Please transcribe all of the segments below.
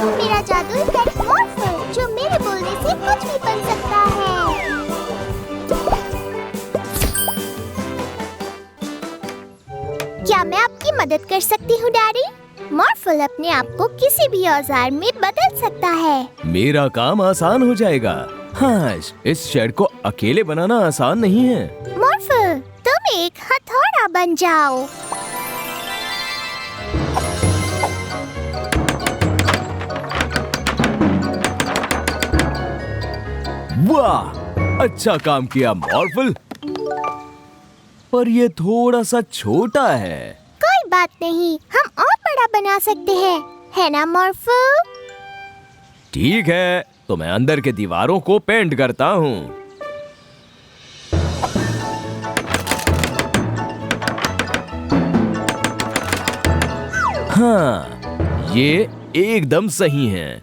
मेरा जादुई पेट मॉर्फल जो मेरे बोलने से कुछ भी बन सकता है। क्या मैं आपकी मदद कर सकती हूँ डैडी? मॉर्फल अपने आप को किसी भी औजार में बदल सकता है। मेरा काम आसान हो जाएगा। हाँ, इस शेड को अकेले बनाना आसान नहीं है। मॉर्फल, तुम एक हथौड़ा बन जाओ। वाह, अच्छा काम किया मॉर्फल। पर ये थोड़ा सा छोटा है। कोई बात नहीं, हम और बड़ा बना सकते हैं, है ना मॉर्फल? ठीक है, तो मैं अंदर के दीवारों को पेंट करता हूँ। हाँ, ये एकदम सही है।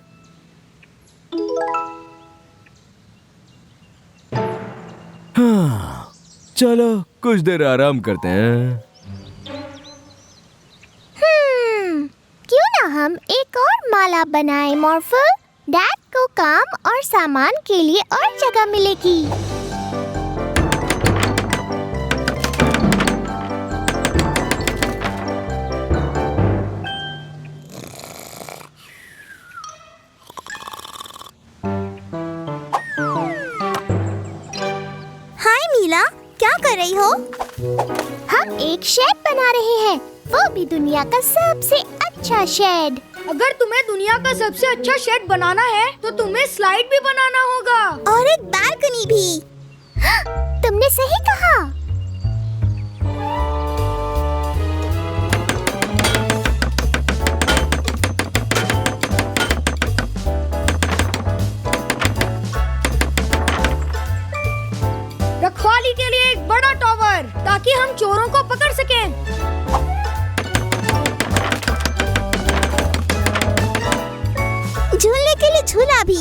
हाँ, चलो कुछ देर आराम करते हैं। क्यों ना हम एक और माला बनाएं मॉर्फल? डैड को काम और सामान के लिए और जगह मिलेगी। हाय मीला, क्या कर रही हो? हम एक शेड बना रहे हैं, वो भी दुनिया का सबसे अच्छा शेड। अगर तुम्हें दुनिया का सबसे अच्छा शेड बनाना है तो तुम्हें स्लाइड भी बनाना होगा और एक बालकनी भी। तुमने सही कहा। रखवाली के लिए एक बड़ा टॉवर ताकि हम चोरों को पकड़ सकें। झूलने के लिए झूला भी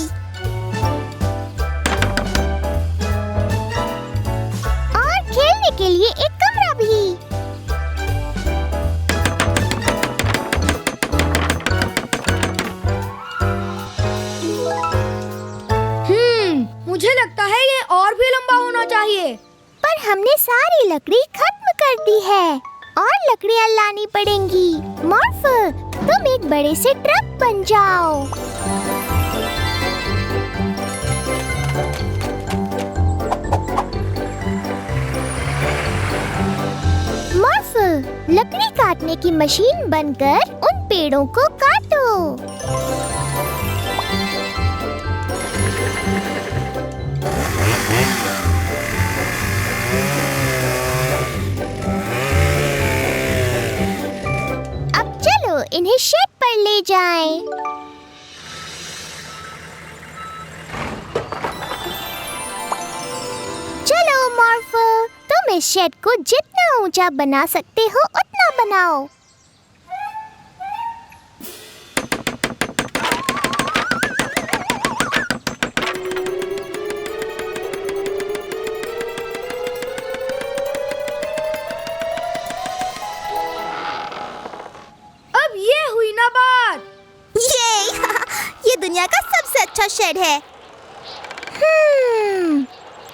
और खेलने के लिए एक कमरा भी। मुझे लगता है ये और भी लंबा होना चाहिए। पर हमने सारी लकड़ी खत्म कर दी है और लकड़ियाँ लानी पड़ेंगी। मॉर्फल, तुम एक बड़े से ट्रक बन जाओ। मॉर्फल, लकड़ी काटने की मशीन बनकर उन पेड़ों को काटो। अब चलो इन्हें शेड पर ले जाएं। चलो मॉर्फल, तुम इस शेड को जितना ऊंचा बना सकते हो उतना बनाओ। अब ये हुई ना बात। ये दुनिया का सबसे अच्छा शेड है।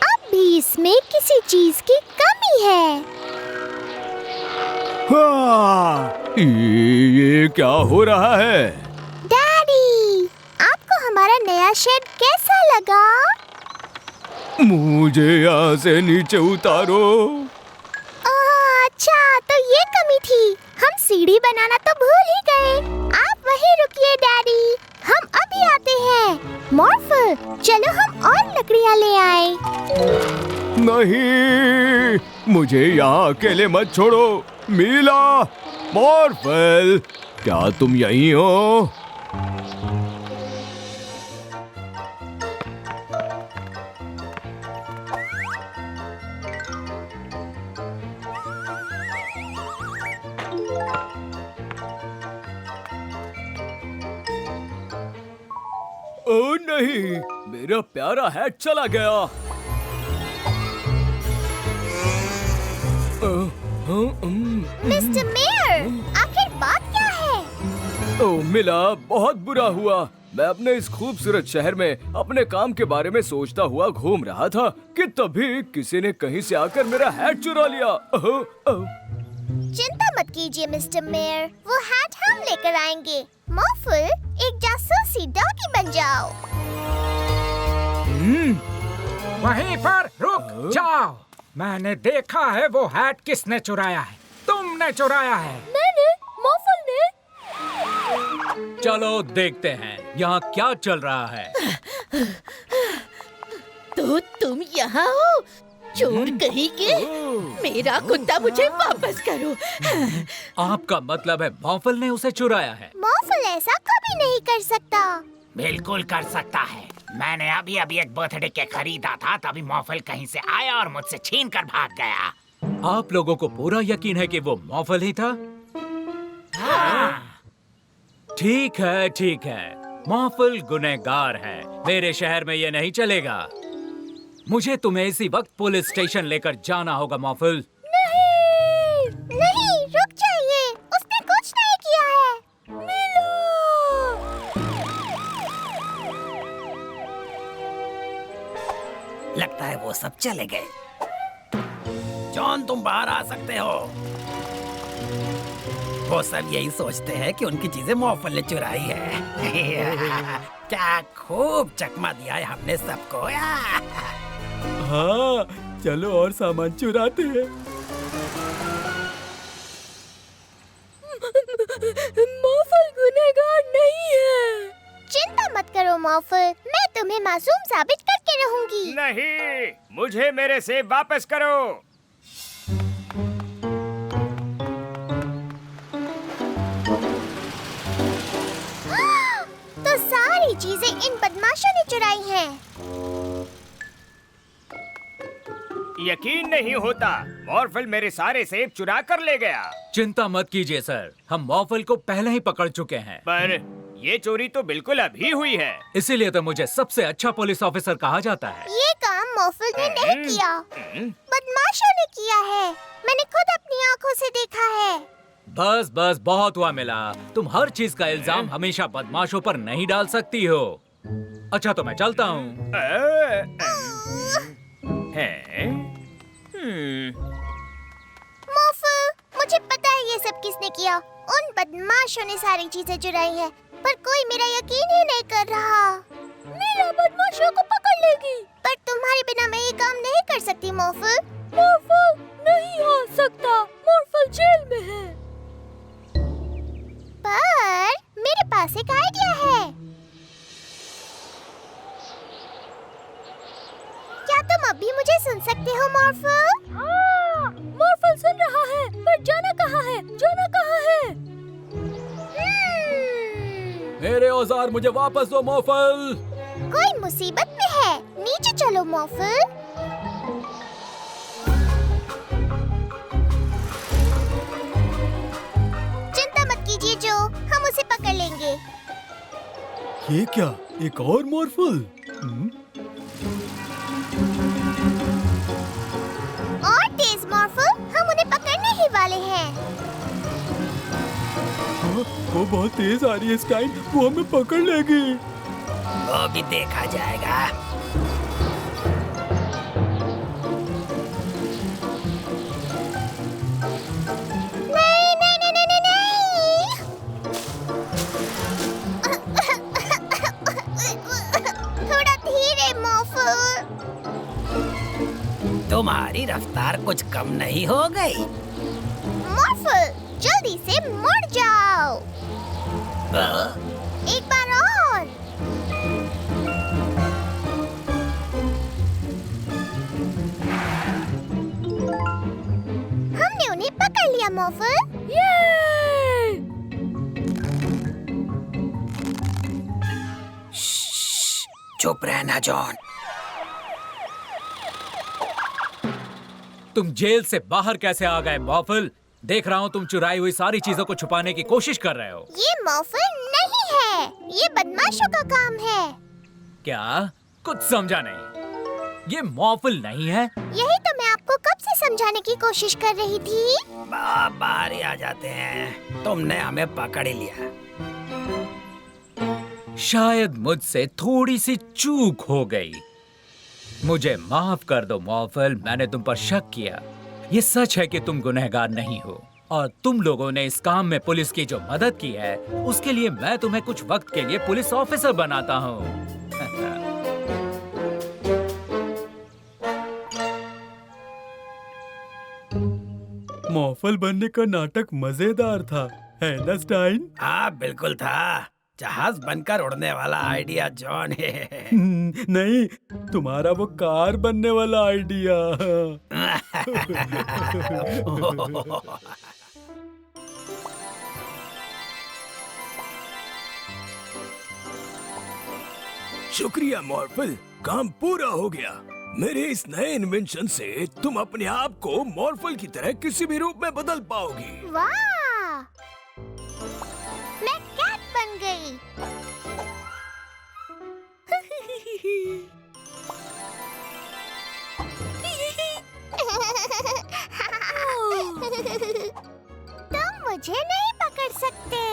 अब भी इसमें किसी चीज की कमी है। हाँ, ये क्या हो रहा है? डैडी, आपको हमारा नया शेड कैसा लगा? मुझे यहाँ से नीचे उतारो। अच्छा, तो ये कमी थी। हम सीढ़ी बनाना तो भूल ही गए। आप वहीं रुकिए डैडी, हम अभी आते हैं। मॉर्फल, चलो हम और लकड़ियाँ ले आए। नहीं, मुझे यहाँ अकेले मत छोड़ो। मीला, मॉर्फल, क्या तुम यहीं हो? ओह नहीं, मेरा प्यारा हैट चला गया। मिस्टर मेयर, आखिर बात क्या है? ओह मिला, बहुत बुरा हुआ। मैं अपने इस खूबसूरत शहर में अपने काम के बारे में सोचता हुआ घूम रहा था कि तभी किसी ने कहीं से आकर मेरा हैट चुरा लिया। चिंता मत कीजिए मिस्टर मेयर, वो हैट हम लेकर आएंगे। मॉर्फल, एक जासूसी डॉगी बन जाओ। वहीं पर रुक जाओ। मैंने देखा है वो हैट किसने चुराया है। तुमने चुराया है। मैंने, मॉर्फल ने। चलो देखते हैं यहाँ क्या चल रहा है। तो तुम यहाँ हो, चोर कहीं के। मेरा कुत्ता मुझे वापस करो। आपका मतलब है मॉर्फल ने उसे चुराया है? मॉर्फल ऐसा कभी नहीं कर सकता। बिल्कुल कर सकता है। मैंने अभी एक बर्थडे केक खरीदा था, तभी मॉर्फल कहीं से आया और मुझसे छीन कर भाग गया। आप लोगों को पूरा यकीन है कि वो मॉर्फल ही था? हाँ। ठीक है। मॉर्फल गुनहगार है। मेरे शहर में ये नहीं चलेगा। मुझे तुम्हें इसी वक्त पुलिस स्टेशन लेकर जाना होगा मॉर्फल। नहीं, रुक जाइए। उसने कुछ नहीं किया है। लगता है वो सब चले गए। जॉन, तुम बाहर आ सकते हो। वो सब यही सोचते हैं कि उनकी चीजें मॉर्फल ने चुराई है। क्या खूब चकमा दिया है हमने सबको। हाँ, चलो और सामान चुराते हैं। मॉर्फल गुनहगार नहीं है। चिंता मत करो मॉर्फल, मैं तुम्हें मासूम साबित करके रहूंगी। नहीं, मुझे मेरे सेब वापस करो। तो सारी चीजें इन बदमाशों ने चुराई हैं। यकीन नहीं होता, मॉर्फल मेरे सारे सेब चुरा कर ले गया। चिंता मत कीजिए सर, हम मॉर्फल को पहले ही पकड़ चुके हैं। पर ये चोरी तो बिल्कुल अभी हुई है। इसीलिए तो मुझे सबसे अच्छा पुलिस ऑफिसर कहा जाता है। ये काम मॉर्फल ने नहीं किया, बदमाशों ने किया है। मैंने खुद अपनी आंखों से देखा है। बस बहुत हुआ मिला। तुम हर चीज का इल्जाम हमेशा बदमाशों पर नहीं डाल सकती हो। अच्छा तो मैं चलता हूँ। मॉर्फल, मुझे पता है ये सब किसने किया। उन बदमाशों ने सारी चीजें चुराई है, पर कोई मेरा यकीन ही नहीं कर रहा। मेरा बदमाशों को पकड़ लेगी। पर तुम्हारे बिना मैं ये काम नहीं कर सकती मॉर्फल। मॉर्फल नहीं आ सकता, मॉर्फल जेल में है। पर मेरे पास एक आइडिया है। क्या तुम अभी मुझे सुन सकते हो मॉर्फल? हाँ, मॉर्फल सुन रहा है, पर जाना कहाँ है? मेरे औजार मुझे वापस दो मॉर्फल। कोई मुसीबत में है, नीचे चलो मॉर्फल। चिंता मत कीजिए जो, हम उसे पकड़ लेंगे। ये क्या, एक और मॉर्फल? और तेज मॉर्फल, हम उन्हें पकड़ने ही वाले हैं। वो बहुत तेज आ रही है स्काई, वो हमें पकड़ लेगी। वो भी देखा जाएगा। नहीं नहीं नहीं नहीं नहीं, थोड़ा धीरे मॉर्फल। तुम्हारी रफ्तार कुछ कम नहीं हो गई? मॉर्फल, जल्दी से मुड़ जाओ। एक बार और। हमने उन्हें पकड़ लिया मॉर्फल। चुप रहना जॉन। तुम जेल से बाहर कैसे आ गए मॉर्फल? देख रहा हूँ तुम चुराई हुई सारी चीजों को छुपाने की कोशिश कर रहे हो। ये मॉर्फल नहीं है, ये बदमाशों का काम है। क्या? कुछ समझा नहीं। ये मॉर्फल नहीं है? यही तो मैं आपको कब से समझाने की कोशिश कर रही थी। बाहर ही आ जाते हैं। तुमने हमें पकड़ ही लिया। शायद मुझसे थोड़ी सी चूक हो गई। मुझे माफ कर दो मॉर्फल, मैंने तुम पर शक किया। ये सच है कि तुम गुनहगार नहीं हो और तुम लोगों ने इस काम में पुलिस की जो मदद की है उसके लिए मैं तुम्हें कुछ वक्त के लिए पुलिस ऑफिसर बनाता हूँ। मॉर्फल बनने का नाटक मजेदार था, है ना स्टाइन? हाँ बिल्कुल था। जहाज बनकर उड़ने वाला आइडिया जॉन है। नहीं, तुम्हारा वो कार बनने वाला आइडिया। शुक्रिया मॉर्फल, काम पूरा हो गया। मेरे इस नए इन्वेंशन से तुम अपने आप को मॉर्फल की तरह किसी भी रूप में बदल पाओगी। वाह, मैं कैट बन गई। तुम मुझे नहीं पकड़ सकते।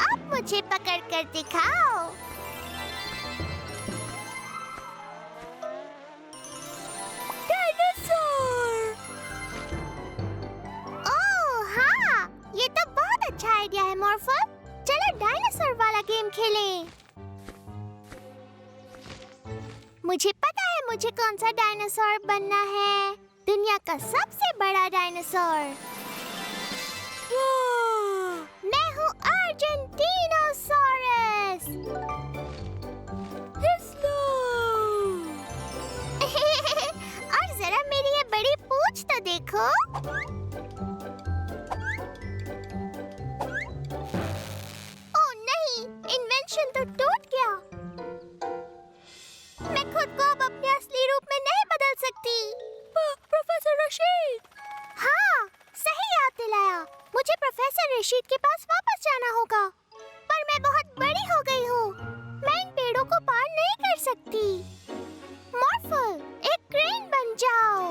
अब मुझे पकड़ कर दिखाओ। डायनासोर। ओह हाँ, ये तो बहुत अच्छा आइडिया है मॉर्फल। चलो डायनासोर वाला गेम खेलें। मुझे पता है मुझे कौन सा डायनासोर बनना है। दुनिया का सबसे बड़ा डायनासोर। मैं हूँ अर्जेंटीनोसॉरस। और जरा मेरी ये बड़ी पूंछ तो देखो। ओह नहीं, इन्वेंशन तो टूट गया। मैं खुद को अब अपने असली रूप में नहीं बदल सकती। प्रोफेसर रशीद। हाँ, सही याद दिलाया। मुझे प्रोफेसर रशीद के पास वापस जाना होगा। पर मैं बहुत बड़ी हो गई हूँ। मैं इन पेड़ों को पार नहीं कर सकती। मॉर्फल, एक क्रेन बन जाओ।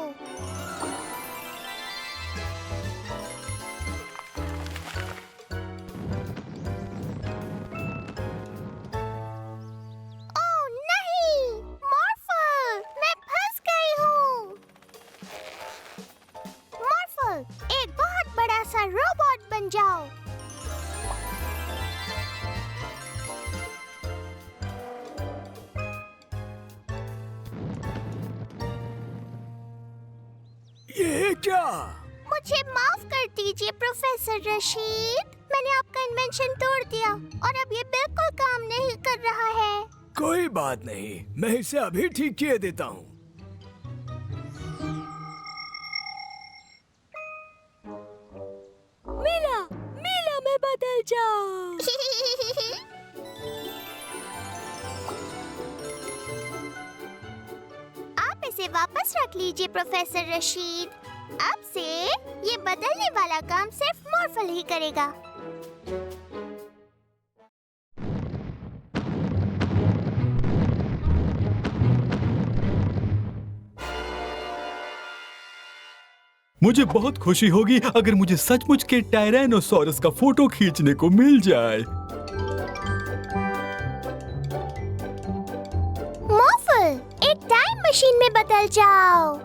ओह नहीं, मॉर्फल, मैं फंस गई हूँ। मॉर्फल, एक बहुत बड़ा सा रोबोट बन जाओ। ये क्या? मुझे माफ कर दीजिए प्रोफेसर रशीद। मैंने आपका इन्वेंशन तोड़ दिया और अब ये बिल्कुल काम नहीं कर रहा है। कोई बात नहीं, मैं इसे अभी ठीक किए देता हूँ। मिला, मिला में बदल जाओ। आप इसे वापस रख लीजिए प्रोफेसर रशीद। अब से ये बदलने वाला काम सिर्फ मॉर्फल ही करेगा। मुझे बहुत खुशी होगी अगर मुझे सचमुच के टायरेनोसॉरस का फोटो खींचने को मिल जाए। मॉर्फल, एक टाइम मशीन में बदल जाओ।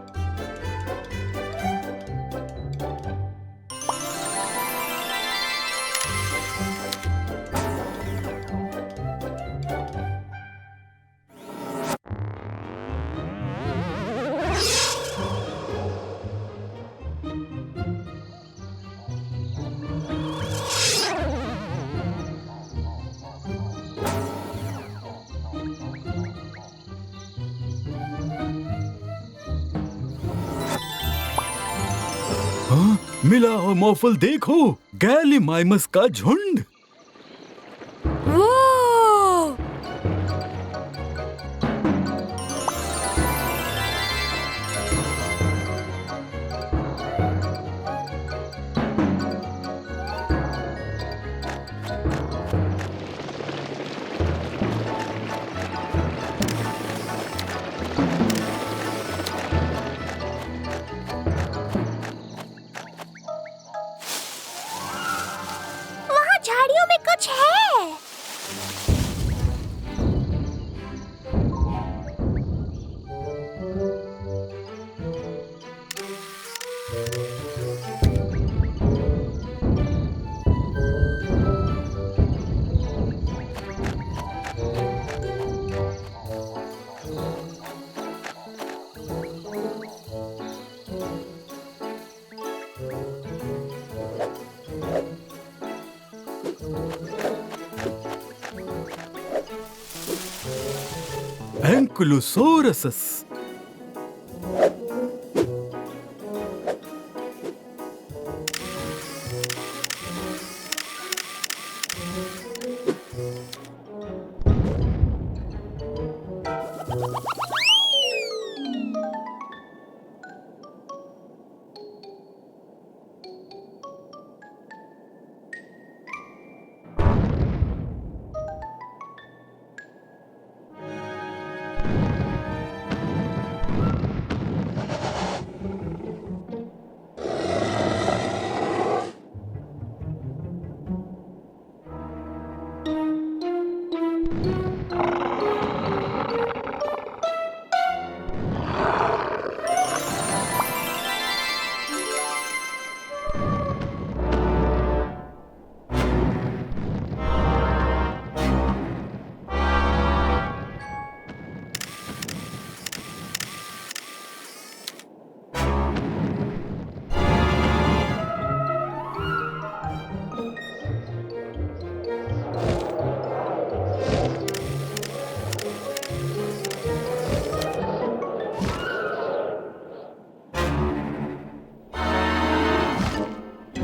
हाँ, मिला और मॉर्फल देखो, गैलीमाइमस का झुंड। में कुछ है। एंक्लोसोरसस।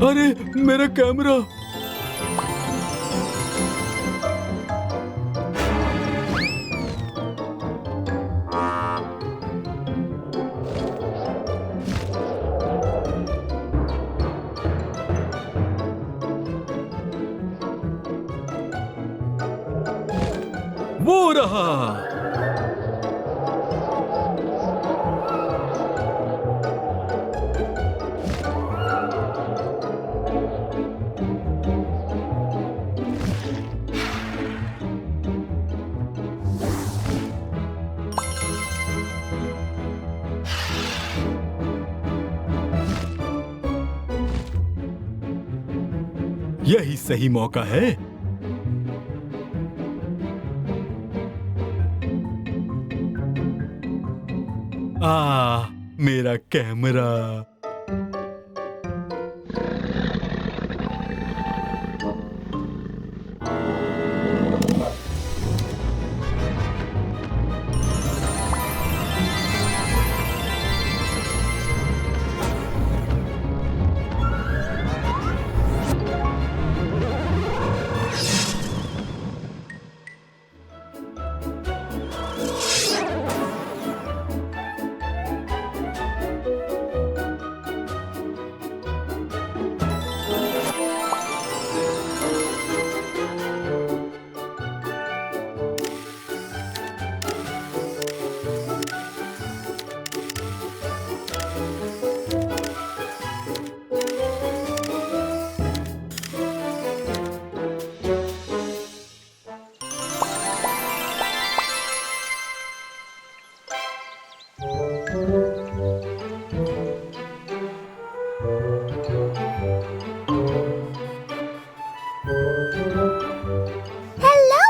अरे मेरा कैमरा। वो रहा। यही सही मौका है। मेरा कैमरा।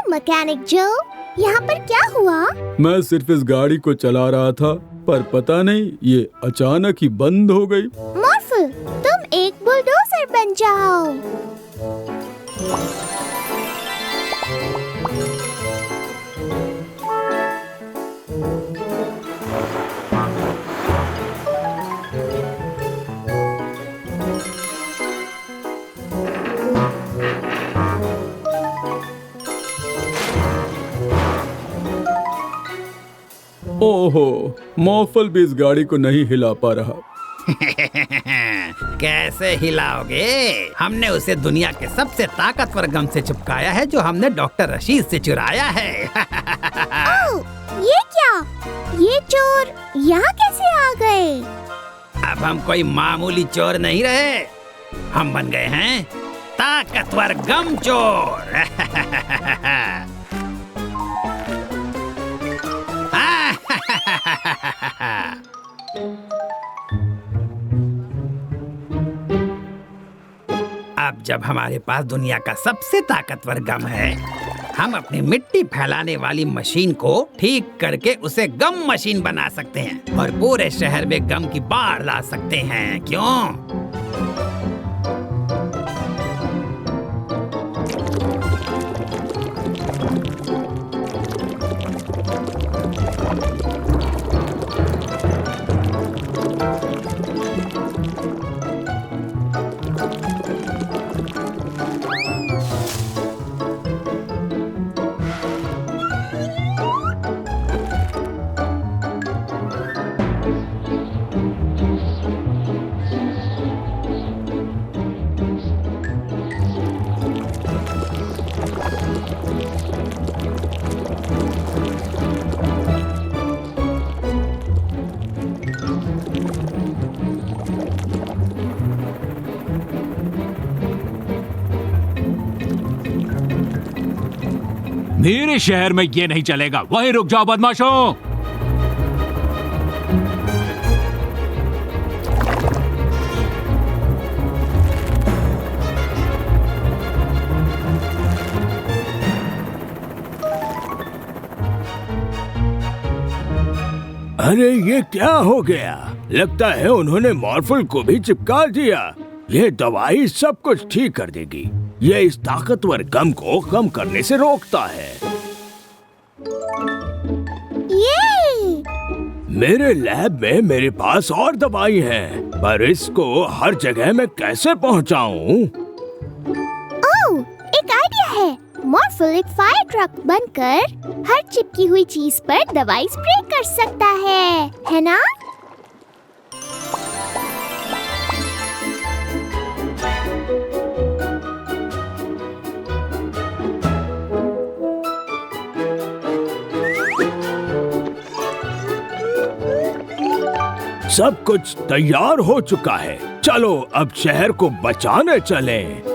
मैकेनिक जो, यहाँ पर क्या हुआ? मैं सिर्फ इस गाड़ी को चला रहा था, पर पता नहीं ये अचानक ही बंद हो गई। मॉर्फल, तुम एक बुलडोजर बन जाओ। ओहो, मॉर्फल भी इस गाड़ी को नहीं हिला पा रहा। कैसे हिलाओगे? हमने उसे दुनिया के सबसे ताकतवर गम से चिपकाया है जो हमने डॉक्टर रशीद से चुराया है। ये क्या? ये चोर यहाँ कैसे आ गए? अब हम कोई मामूली चोर नहीं रहे, हम बन गए हैं ताकतवर गम चोर। अब जब हमारे पास दुनिया का सबसे ताकतवर गम है, हम अपनी मिट्टी फैलाने वाली मशीन को ठीक करके उसे गम मशीन बना सकते हैं और पूरे शहर में गम की बाढ़ ला सकते हैं। क्यों? मेरे शहर में ये नहीं चलेगा। वहीं रुक जाओ बदमाशों। अरे ये क्या हो गया? लगता है उन्होंने मॉर्फल को भी चिपका दिया। ये दवाई सब कुछ ठीक कर देगी। ये इस ताकतवर गम को कम करने से रोकता है। ये मेरे लैब में मेरे पास और दवाई है, पर इसको हर जगह मैं कैसे पहुंचाऊं? ओह, एक आइडिया है। मॉर्फल एक फायर ट्रक बनकर हर चिपकी हुई चीज पर दवाई स्प्रे कर सकता है ना? सब कुछ तैयार हो चुका है। चलो अब शहर को बचाने चलें।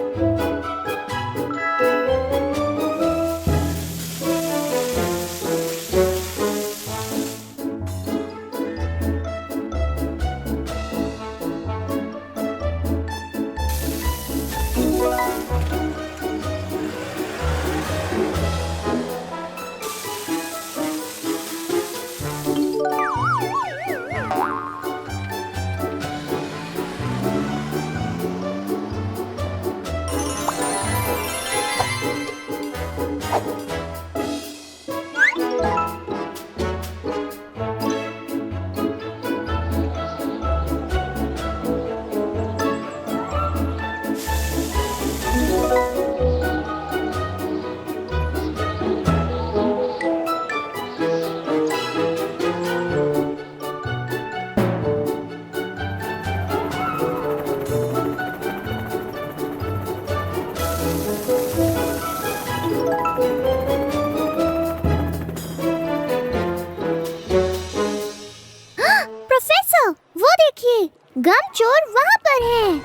गम चोर वहाँ पर है।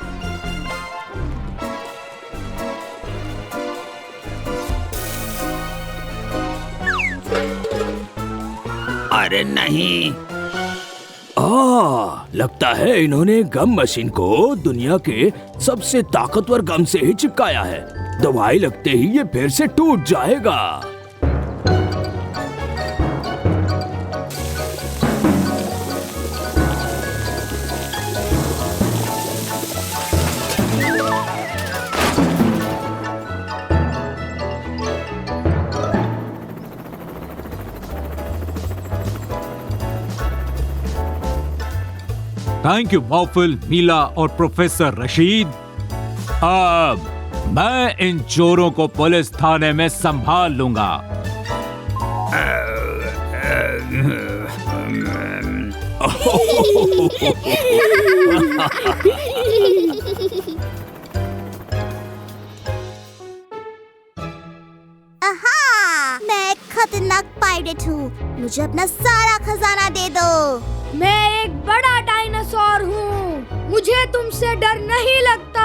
अरे नहीं। लगता है इन्होंने गम मशीन को दुनिया के सबसे ताकतवर गम से ही चिपकाया है। दवाई लगते ही ये फिर से टूट जाएगा। थैंक यू मॉर्फल, मीला और प्रोफेसर रशीद। अब मैं इन चोरों को पुलिस थाने में संभाल लूंगा। मैं एक खतरनाक पायरेट हूँ। मुझे अपना सारा खजाना दे दो। मैं एक बड़ा डायनासोर हूँ। मुझे तुमसे डर नहीं लगता।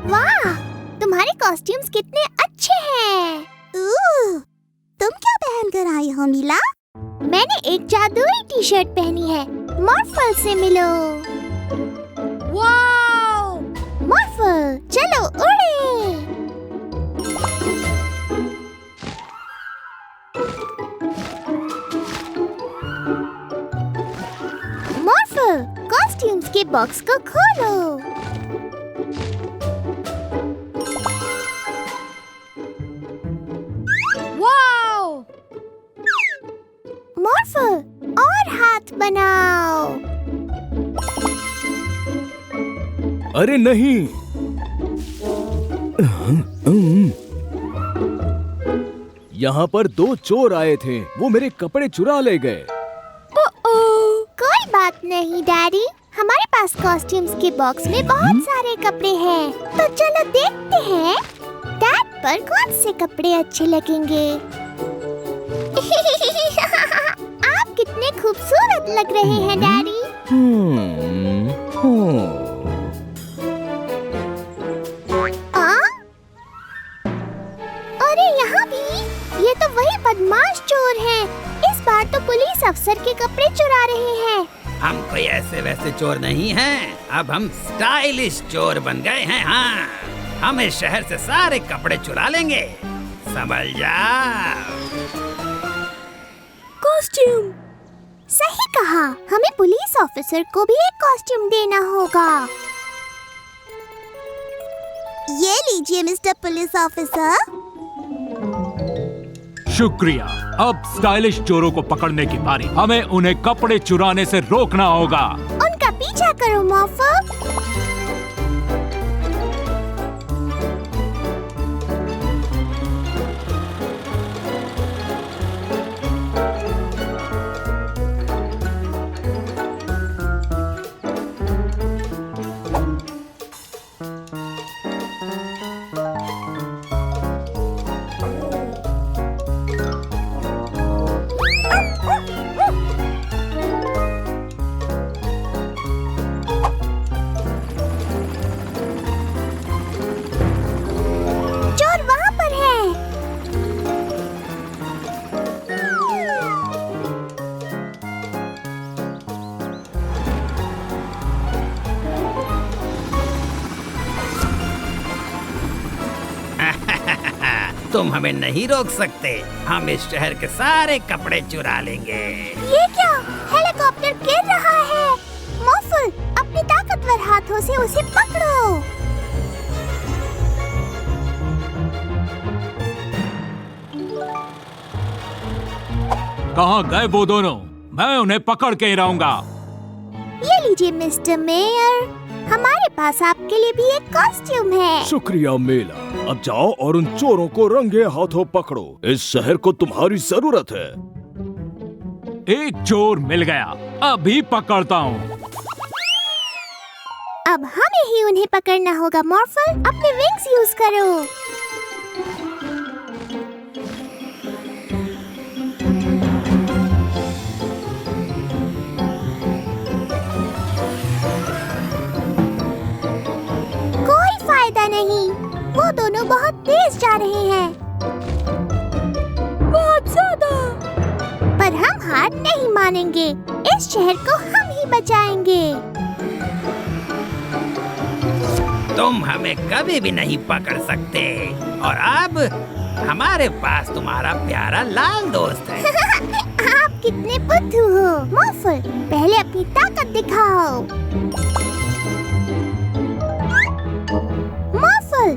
वाह, तुम तुम्हारे कॉस्ट्यूम्स कितने अच्छे हैं। तुम क्या पहन कर आई हो मीला? मैंने एक जादुई टी शर्ट पहनी है। मॉर्फल से मिलो। वाओ! मॉर्फल, चलो उड़े। मॉर्फल, कॉस्ट्यूम्स के बॉक्स को खोलो। वाओ! मॉर्फल, और हाथ बनाओ। अरे नहीं। यहाँ पर 2 चोर आए थे, वो मेरे कपड़े चुरा ले गए। कोई बात नहीं डैडी, हमारे पास कॉस्ट्यूम्स के बॉक्स में बहुत सारे कपड़े हैं। तो चलो देखते हैं डैड पर कौन से कपड़े अच्छे लगेंगे। आप कितने खूबसूरत लग रहे हैं डैडी। अरे यहाँ भी, ये तो वही बदमाश चोर हैं। इस बार तो पुलिस अफसर के कपड़े चुरा रहे हैं। हम कोई ऐसे वैसे चोर नहीं हैं। अब हम स्टाइलिश चोर बन गए हैं। हाँ, हम इस शहर से सारे कपड़े चुरा लेंगे, समझ जाओ। कॉस्ट्यूम, सही कहा। हमें पुलिस ऑफिसर को भी एक कॉस्ट्यूम देना होगा। ये लीजिए मिस्टर पुलिस ऑफिसर। शुक्रिया। अब स्टाइलिश चोरों को पकड़ने की बारी। हमें उन्हें कपड़े चुराने से रोकना होगा। उनका पीछा करो मॉर्फल। तुम हमें नहीं रोक सकते। हम इस शहर के सारे कपड़े चुरा लेंगे। ये क्या? हेलीकॉप्टर गिर रहा है। मॉर्फल, अपने ताकतवर हाथों से उसे पकड़ो। कहाँ गए वो दोनों? मैं उन्हें पकड़ के ही रहूंगा। ये लीजिए मिस्टर मेयर, हमारे पास आपके लिए भी एक कॉस्ट्यूम है। शुक्रिया मेला। अब जाओ और उन चोरों को रंगे हाथों पकड़ो। इस शहर को तुम्हारी जरूरत है। एक चोर मिल गया, अभी पकड़ता हूँ। अब हमें ही उन्हें पकड़ना होगा। मॉर्फल, अपने विंग्स यूज करो। कोई फायदा नहीं, वो दोनों बहुत तेज जा रहे हैं, बहुत ज्यादा। पर हम हार नहीं मानेंगे। इस शहर को हम ही बचाएंगे। तुम हमें कभी भी नहीं पकड़ सकते। और अब हमारे पास तुम्हारा प्यारा लाल दोस्त है। आप कितने बुद्धू हो। मॉर्फल, पहले अपनी ताकत दिखाओ। मॉर्फल,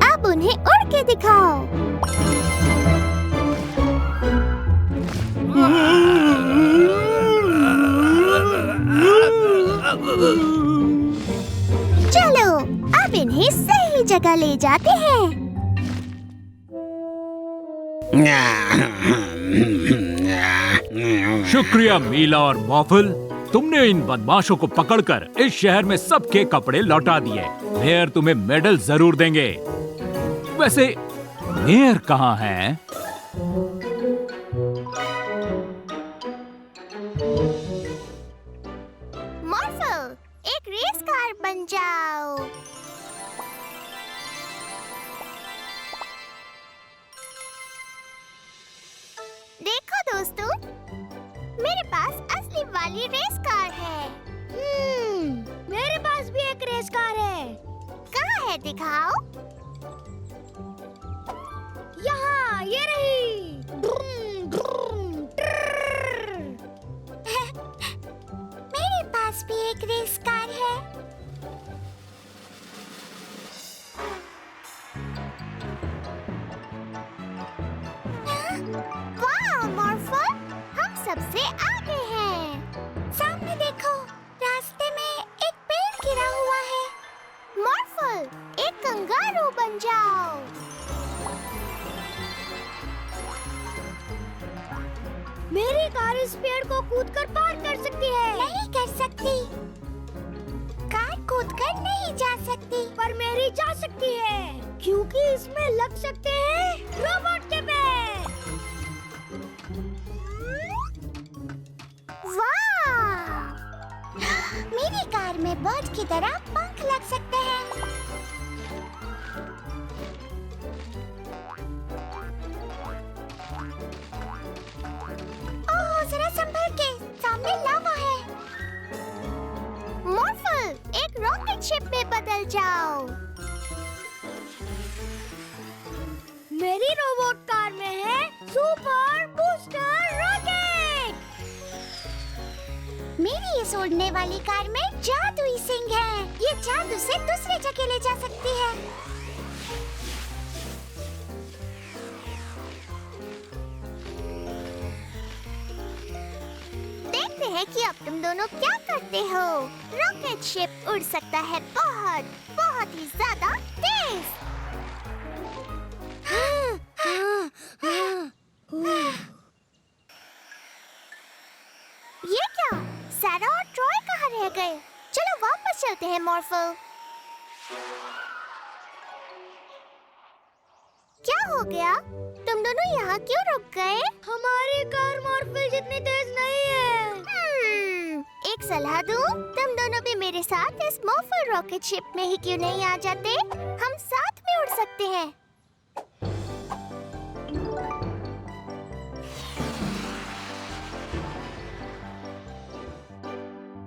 अब उन्हें उड़ के दिखाओ। चलो, अब इन्हें सही जगह ले जाते हैं। शुक्रिया मीला और मॉर्फल, तुमने इन बदमाशों को पकड़कर इस शहर में सबके कपड़े लौटा दिए। मेयर तुम्हें मेडल जरूर देंगे। वैसे मेयर कहाँ हैं? मॉर्फल, एक रेस कार बन जाओ। दोस्तों, मेरे पास असली वाली रेस कार है। मेरे पास भी एक रेस कार है। कहाँ है, दिखाओ। यहाँ, ये रही। मेरे पास भी एक रेस कार है। वाह मॉर्फल, हम सबसे आगे हैं। सामने देखो, रास्ते में एक पेड़ गिरा हुआ है। मॉर्फल, एक कंगारू बन जाओ। मेरी कार इस पेड़ को कूदकर पार कर सकती है। नहीं कर सकती। कार कूदकर नहीं जा सकती। पर मेरी जा सकती है, क्योंकि इसमें लग सकते हैं रोबोट के पैर। वाह! मेरी कार में बर्ड की तरह पंख लग सकते हैं। ओह, जरा संभल के, सामने लावा है। मॉर्फल, एक रॉकेट शिप में बदल जाओ। मेरी रोबोट कार में है सुपर बूस्टर रॉकेट। मेरी इस उड़ने वाली कार में जादुई सिंह है। ये जादू से दूसरी जगह ले जा सकती है। देखते हैं कि अब तुम दोनों क्या करते हो। रॉकेट शिप उड़ सकता है बहुत बहुत ही ज्यादा तेज। ये क्या? सारा और ट्रॉय कहाँ रह गए? चलो वापस चलते हैं मॉर्फल। क्या हो गया? तुम दोनों यहाँ क्यों रुक गए? हमारी कार मॉर्फल जितनी तेज नहीं है। एक सलाह दूं? तुम दोनों भी मेरे साथ इस मॉर्फल रॉकेट शिप में ही क्यों नहीं आ जाते? हम साथ में उड़ सकते हैं।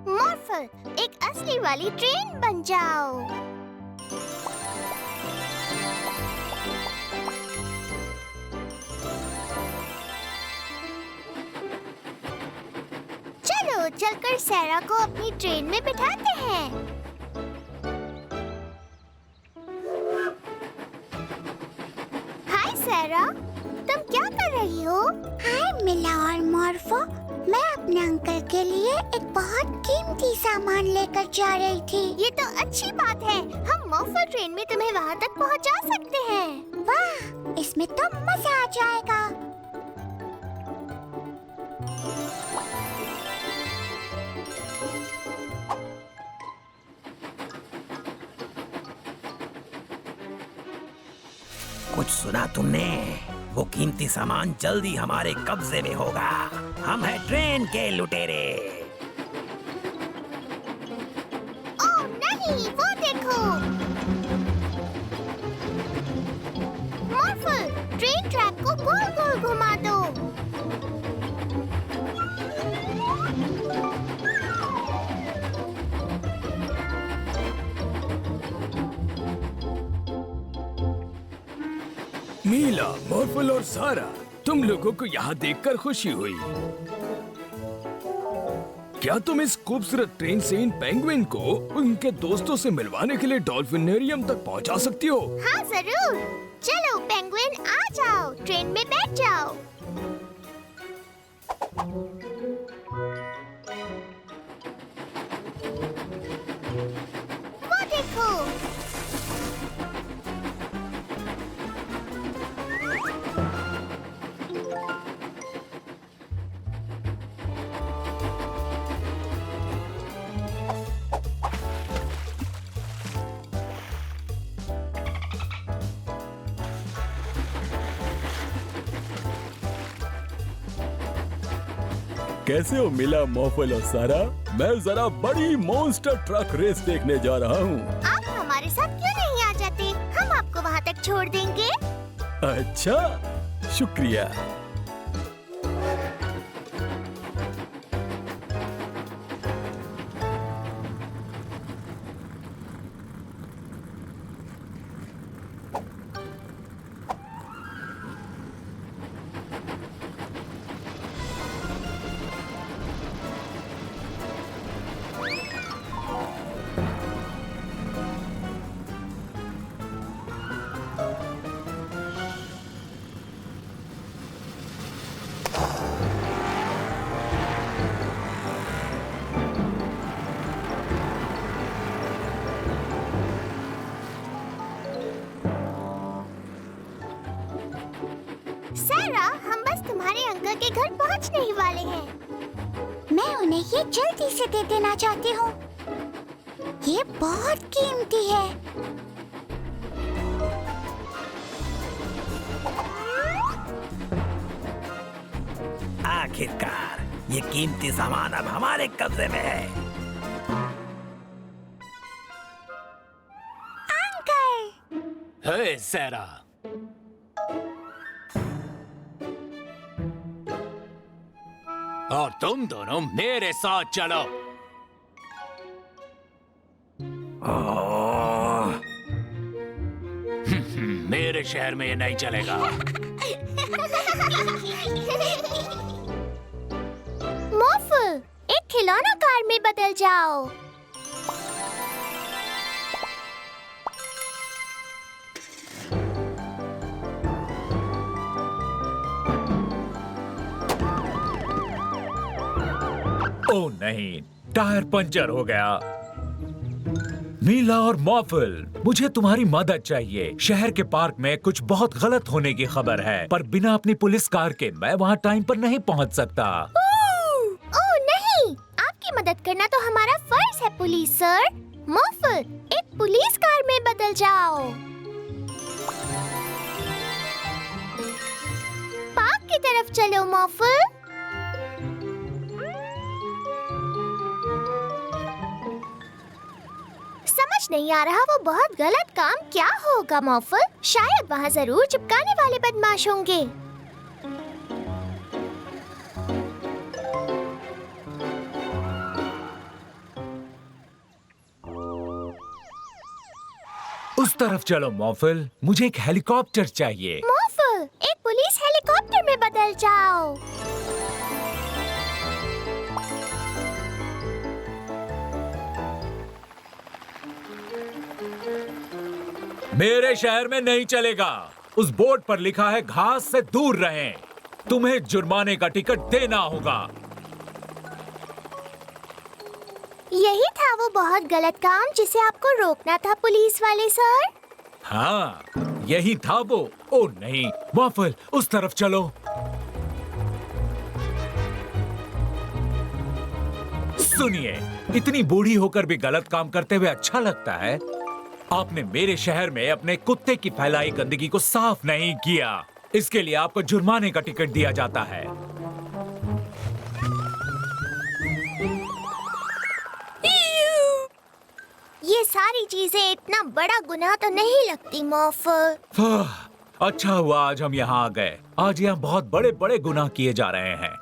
मॉर्फल, एक असली वाली ट्रेन बन जाओ। चलो चलकर सैरा को अपनी ट्रेन में बिठाते हैं। हाय सैरा, तुम क्या कर रही हो? हाय मिला और मॉर्फो, मैं अपने अंकल के लिए एक बहुत कीमती सामान लेकर जा रही थी। ये तो अच्छी बात है, हम मॉर्फल ट्रेन में तुम्हें वहाँ तक पहुँचा सकते हैं। वाह, इसमें तो मजा आ जाएगा। कुछ सुना तुमने? वो कीमती सामान जल्दी हमारे कब्जे में होगा। हम हैं ट्रेन के लुटेरे। ओह नहीं, वो देखो। मॉर्फल, ट्रेन ट्रैक को गोल गोल घुमा दो। मीला, मॉर्फल और सारा, तुम लोगों को यहाँ देखकर खुशी हुई। क्या तुम इस खूबसूरत ट्रेन से इन पेंगुइन को उनके दोस्तों से मिलवाने के लिए डॉल्फिनेरियम तक पहुँचा सकती हो? हाँ जरूर। चलो पेंगुइन, आ जाओ, ट्रेन में बैठ जाओ। वो देखो। कैसे हो मिला, मॉर्फल और सारा? मैं जरा बड़ी मॉन्स्टर ट्रक रेस देखने जा रहा हूँ। आप हमारे साथ क्यों नहीं आ जाते? हम आपको वहाँ तक छोड़ देंगे। अच्छा, शुक्रिया। सेरा, हम बस तुम्हारे अंकल के घर पहुंचने ही वाले हैं। मैं उन्हें ये जल्दी से दे देना चाहती हूँ। ये बहुत कीमती है। आखिरकार ये कीमती सामान अब हमारे कब्जे में है। अंकल! हे सेरा, और तुम दोनों मेरे साथ चलो। मेरे शहर में ये नहीं चलेगा। मोफल, एक खिलौना कार में बदल जाओ। ओह नहीं, टायर पंचर हो गया। मीला और मॉफल, मुझे तुम्हारी मदद चाहिए। शहर के पार्क में कुछ बहुत गलत होने की खबर है, पर बिना अपनी पुलिस कार के मैं वहाँ टाइम पर नहीं पहुँच सकता। ओह नहीं, आपकी मदद करना तो हमारा फर्ज है पुलिस सर। मॉफल, एक पुलिस कार में बदल जाओ। पार्क की तरफ चलो मॉफल। समझ नहीं आ रहा वो बहुत गलत काम क्या होगा मॉफल। शायद वहाँ जरूर चिपकाने वाले बदमाश होंगे। उस तरफ चलो मॉफल, मुझे एक हेलीकॉप्टर चाहिए। मॉफल, एक पुलिस हेलीकॉप्टर में बदल जाओ। मेरे शहर में नहीं चलेगा। उस बोर्ड पर लिखा है घास से दूर रहें। तुम्हें जुर्माने का टिकट देना होगा। यही था वो बहुत गलत काम जिसे आपको रोकना था पुलिस वाले सर। हाँ, यही था वो। ओ नहीं, मॉफल, उस तरफ चलो। सुनिए, इतनी बूढ़ी होकर भी गलत काम करते हुए अच्छा लगता है। आपने मेरे शहर में अपने कुत्ते की फैलाई गंदगी को साफ नहीं किया। इसके लिए आपको जुर्माने का टिकट दिया जाता है। ये सारी चीजें इतना बड़ा गुनाह तो नहीं लगती मॉफल। अच्छा हुआ आज हम यहाँ आ गए। आज यहाँ बहुत बड़े बड़े गुनाह किए जा रहे हैं।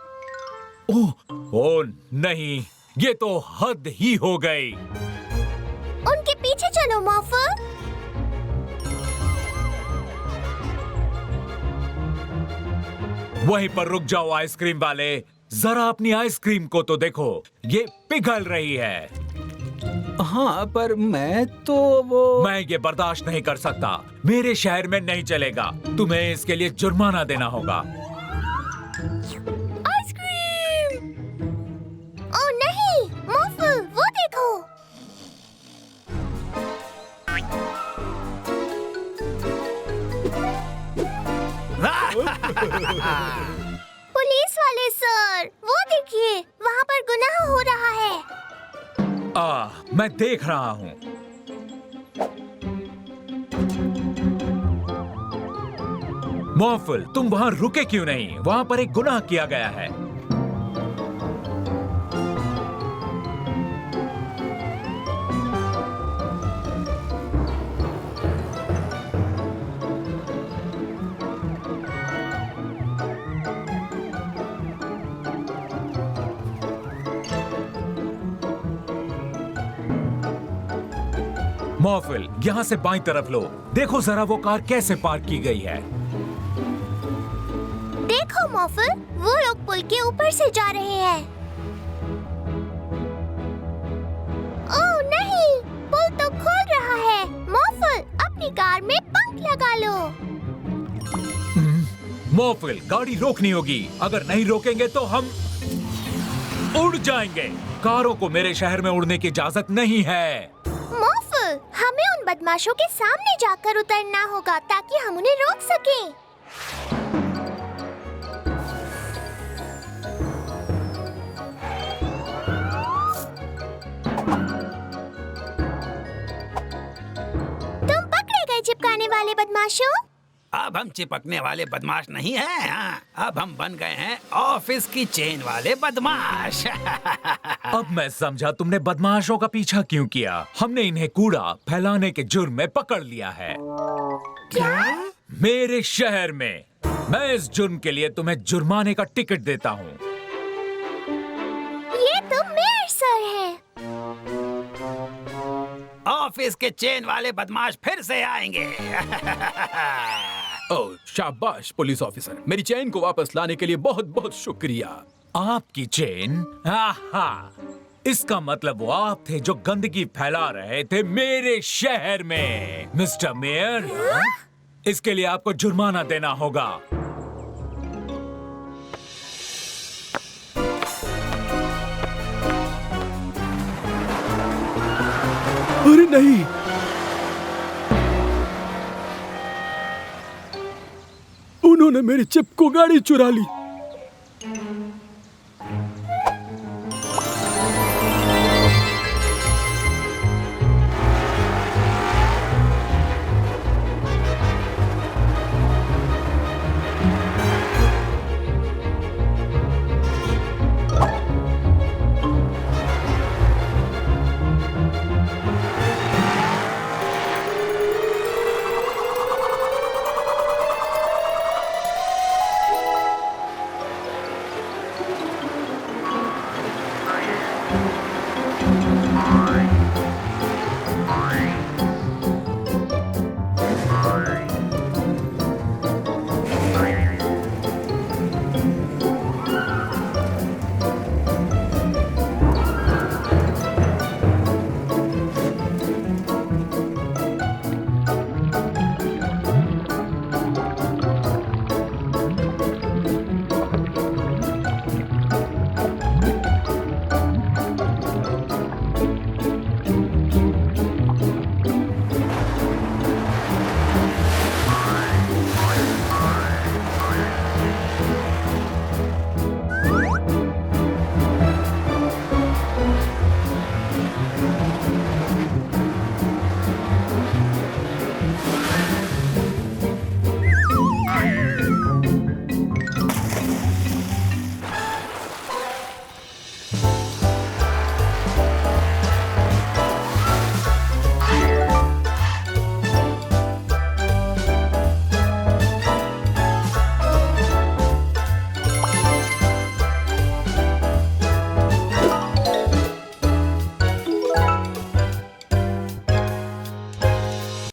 ओह नहीं, ये तो हद ही हो गई। उनके पीछे चलो मॉफल। वहीं पर रुक जाओ आइसक्रीम वाले। जरा अपनी आइसक्रीम को तो देखो, ये पिघल रही है। हाँ, पर मैं मैं ये बर्दाश्त नहीं कर सकता। मेरे शहर में नहीं चलेगा। तुम्हें इसके लिए जुर्माना देना होगा। आइसक्रीम! ओह नहीं, मॉफल, वो देखो। पुलिस वाले सर, वो देखिए, वहाँ पर गुनाह हो रहा है। मैं देख रहा हूँ। मॉफल, तुम वहाँ रुके क्यों नहीं? वहाँ पर एक गुनाह किया गया है। मॉफल, यहाँ से बाईं तरफ लो। देखो जरा वो कार कैसे पार्क की गई है। देखो मॉफल, वो लोग पुल के ऊपर से जा रहे हैं। ओह नहीं, पुल तो खुल रहा है। मॉफल, अपनी कार में पंख लगा लो। मॉफल, गाड़ी रोकनी होगी। अगर नहीं रोकेंगे तो हम उड़ जाएंगे। कारों को मेरे शहर में उड़ने की इजाजत नहीं है। मॉफल, हमें उन बदमाशों के सामने जाकर उतरना होगा ताकि हम उन्हें रोक सकें। चिपकने वाले बदमाश नहीं है। हाँ, अब हम बन गए हैं ऑफिस की चेन वाले बदमाश। अब मैं समझा तुमने बदमाशों का पीछा क्यों किया। हमने इन्हें कूड़ा फैलाने के जुर्म में पकड़ लिया है। क्या? मेरे शहर में। मैं इस जुर्म के लिए तुम्हें जुर्माने का टिकट देता हूँ। ये तो मेयर सर है। ऑफिस के चेन वाले बदमाश फिर से आएंगे। ओह शाबाश पुलिस ऑफिसर, मेरी चेन को वापस लाने के लिए बहुत बहुत शुक्रिया। आपकी चेन? आहा, इसका मतलब वो आप थे जो गंदगी फैला रहे थे मेरे शहर में। मिस्टर मेयर, इसके लिए आपको जुर्माना देना होगा। अरे नहीं, उन्होंने मेरी चिप को गाड़ी चुरा ली।